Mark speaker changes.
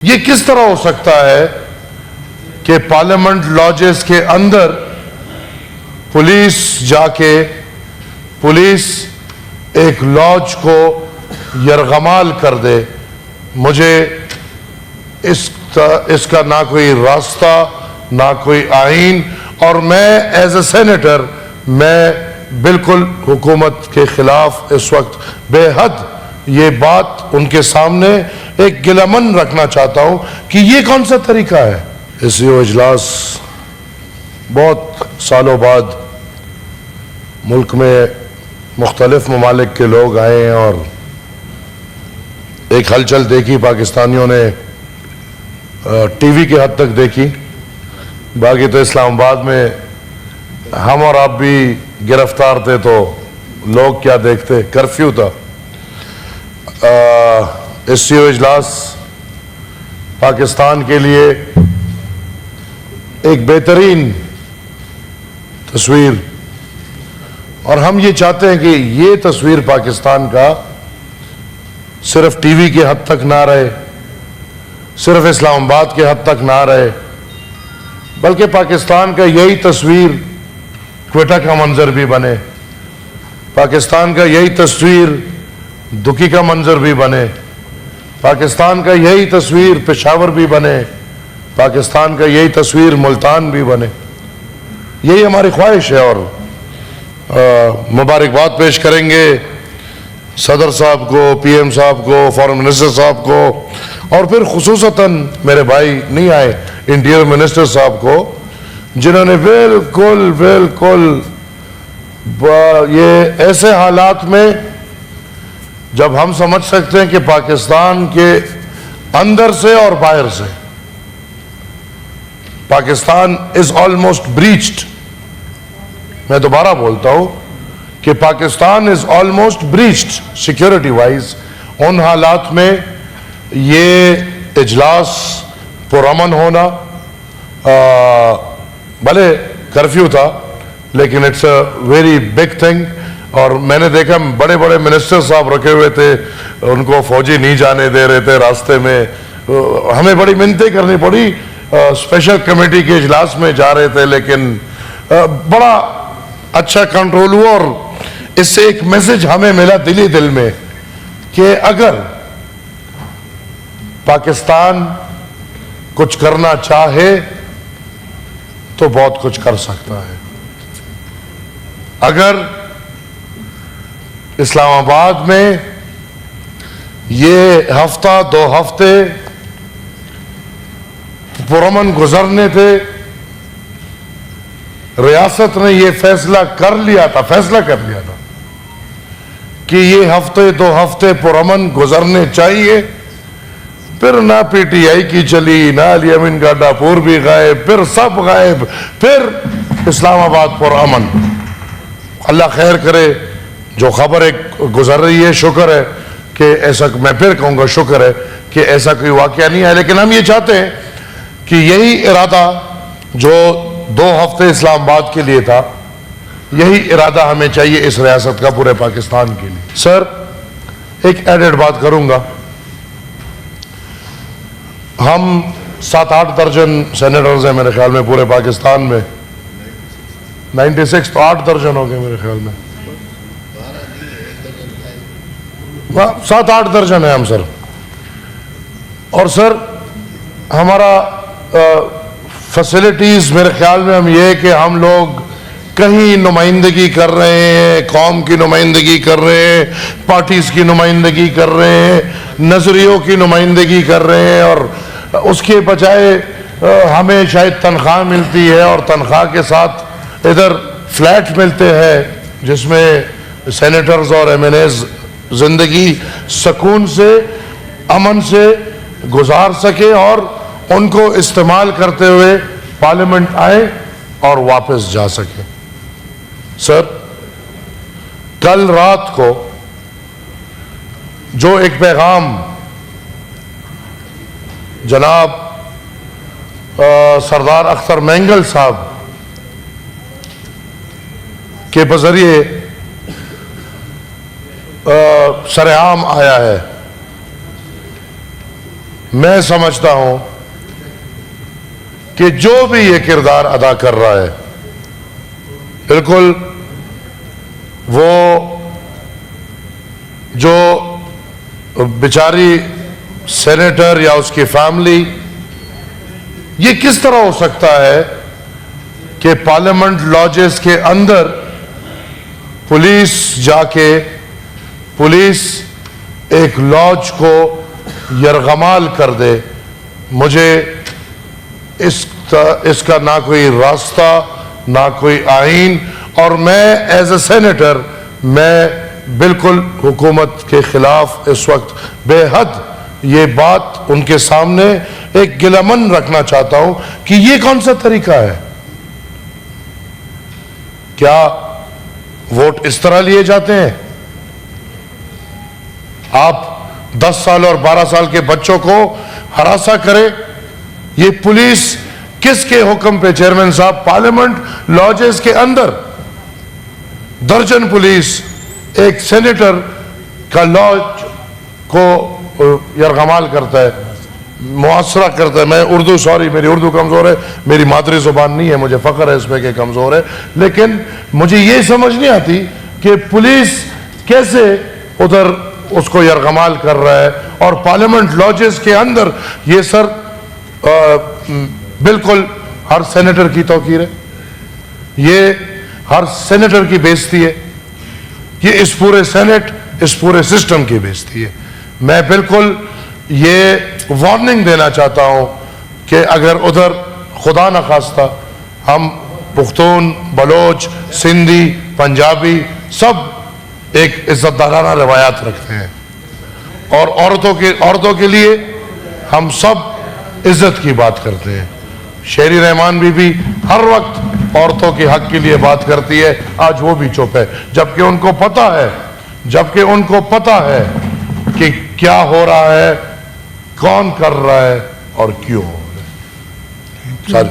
Speaker 1: یہ کس طرح ہو سکتا ہے کہ پارلیمنٹ لاجز کے اندر پولیس جا کے پولیس ایک لاج کو یرغمال کر دے؟ مجھے اس کا نہ کوئی راستہ نہ کوئی آئین، اور میں ایز اے سینیٹر میں بالکل حکومت کے خلاف اس وقت بے حد یہ بات ان کے سامنے ایک گلمن رکھنا چاہتا ہوں کہ یہ کون سا طریقہ ہے۔ اس لیے اجلاس بہت سالوں بعد ملک میں مختلف ممالک کے لوگ آئے ہیں اور ایک ہلچل دیکھی، پاکستانیوں نے ٹی وی کے حد تک دیکھی، باقی تو اسلام آباد میں ہم اور آپ بھی گرفتار تھے تو لوگ کیا دیکھتے، کرفیو تھا۔ اس سی او اجلاس پاکستان کے لیے ایک بہترین تصویر، اور ہم یہ چاہتے ہیں کہ یہ تصویر پاکستان کا صرف ٹی وی کے حد تک نہ رہے، صرف اسلام آباد کے حد تک نہ رہے، بلکہ پاکستان کا یہی تصویر کوئٹہ کا منظر بھی بنے، پاکستان کا یہی تصویر دکی کا منظر بھی بنے، پاکستان کا یہی تصویر پشاور بھی بنے، پاکستان کا یہی تصویر ملتان بھی بنے۔ یہی ہماری خواہش ہے، اور مبارکباد پیش کریں گے صدر صاحب کو، پی ایم صاحب کو، فارن منسٹر صاحب کو، اور پھر خصوصاً میرے بھائی نہیں آئے انٹیریئر منسٹر صاحب کو، جنہوں نے بالکل یہ ایسے حالات میں جب ہم سمجھ سکتے ہیں کہ پاکستان کے اندر سے اور باہر سے پاکستان از آلموسٹ بریچڈ، میں دوبارہ بولتا ہوں کہ Pakistan is almost breached security wise, ان حالات میں یہ اجلاس پرامن ہونا، بھلے کرفیو تھا لیکن it's a very big thing, اور میں نے دیکھا بڑے بڑے منسٹر صاحب رکھے ہوئے تھے، ان کو فوجی نہیں جانے دے رہے تھے راستے میں، ہمیں بڑی منتیں کرنی پڑی، اسپیشل کمیٹی کے اجلاس میں جا رہے تھے، لیکن بڑا اچھا کنٹرول ہوا، اور اس سے ایک میسج ہمیں ملا دلی دل میں کہ اگر پاکستان کچھ کرنا چاہے تو بہت کچھ کر سکتا ہے۔ اگر اسلام آباد میں یہ ہفتہ دو ہفتے پرامن گزرنے تھے، ریاست نے یہ فیصلہ کر لیا تھا کہ یہ ہفتے دو ہفتے پرامن گزرنے چاہیے، پھر نہ پی ٹی آئی کی چلی، نہ علی امین گاڈا پور بھی غائب، پھر سب غائب، پھر اسلام آباد پرامن۔ اللہ خیر کرے، جو خبر ایک گزر رہی ہے، شکر ہے کہ ایسا، میں پھر کہوں گا شکر ہے کہ ایسا کوئی واقعہ نہیں ہے، لیکن ہم یہ چاہتے ہیں کہ یہی ارادہ جو 2 ہفتے اسلام آباد کے لیے تھا، یہی ارادہ ہمیں چاہیے اس ریاست کا پورے پاکستان کے لیے۔ سر، ایک ایڈڈ بات کروں گا، ہم 7-8 درجن سینیٹرز ہیں میرے خیال میں پورے پاکستان میں، 96 تو 8 درجن ہو گئے میرے خیال میں، 7-8 درجن ہیں ہم سر، اور سر ہمارا فیسلٹیز میرے خیال میں ہم یہ کہ ہم لوگ کہیں نمائندگی کر رہے ہیں، قوم کی نمائندگی کر رہے ہیں، پارٹیز کی نمائندگی کر رہے ہیں، نظریوں کی نمائندگی کر رہے ہیں، اور اس کے بجائے ہمیں شاید تنخواہ ملتی ہے، اور تنخواہ کے ساتھ ادھر فلیٹ ملتے ہیں جس میں سینیٹرز اور ایم این ایز زندگی سکون سے، امن سے گزار سکے، اور ان کو استعمال کرتے ہوئے پارلیمنٹ آئے اور واپس جا سکے۔ سر، کل رات کو جو ایک پیغام جناب سردار اختر مینگل صاحب کے بذریعے سرعام آیا ہے میں سمجھتا ہوں کہ جو بھی یہ کردار ادا کر رہا ہے بالکل وہ جو بیچاری سینیٹر یا اس کی فیملی، یہ کس طرح ہو سکتا ہے کہ پارلیمنٹ لاجز کے اندر پولیس جا کے پولیس ایک لاج کو یرغمال کر دے؟ مجھے اس کا نہ کوئی راستہ نہ کوئی آئین، اور میں ایز اے سینیٹر میں بالکل حکومت کے خلاف اس وقت بے حد یہ بات ان کے سامنے ایک گلامن رکھنا چاہتا ہوں کہ یہ کون سا طریقہ ہے؟ کیا ووٹ اس طرح لیے جاتے ہیں؟ آپ 10 سال اور 12 سال کے بچوں کو ہراساں کرے؟ یہ پولیس کس کے حکم پہ؟ چیئرمین صاحب، پارلیمنٹ لاجز کے اندر درجن پولیس ایک سینیٹر کا لاج کو یرغمال کرتا ہے، معاصرہ کرتا ہے۔ میں اردو، سوری میری اردو کمزور ہے، میری مادری زبان نہیں ہے، مجھے فخر ہے اس پہ کہ کمزور ہے، لیکن مجھے یہ سمجھ نہیں آتی کہ پولیس کیسے ادھر اس کو یرغمال کر رہا ہے، اور پارلیمنٹ لاجز کے اندر یہ سر بالکل ہر سینیٹر کی توقیر ہے، یہ ہر سینیٹر کی بےزتی ہے، یہ اس پورے سینٹ، اس پورے سسٹم کی بےزتی ہے۔ میں بالکل یہ وارننگ دینا چاہتا ہوں کہ اگر ادھر خدا نخواستہ ہم پختون، بلوچ، سندھی، پنجابی سب ایک عزت دارانہ روایات رکھتے ہیں، اور عورتوں کے لیے ہم سب عزت کی بات کرتے ہیں۔ شیری رحمان بھی ہر وقت عورتوں کے حق کے لیے بات کرتی ہے، آج وہ بھی چپ ہے، جبکہ ان کو پتہ ہے کہ کیا ہو رہا ہے، کون کر رہا ہے اور کیوں ہو رہا ہے۔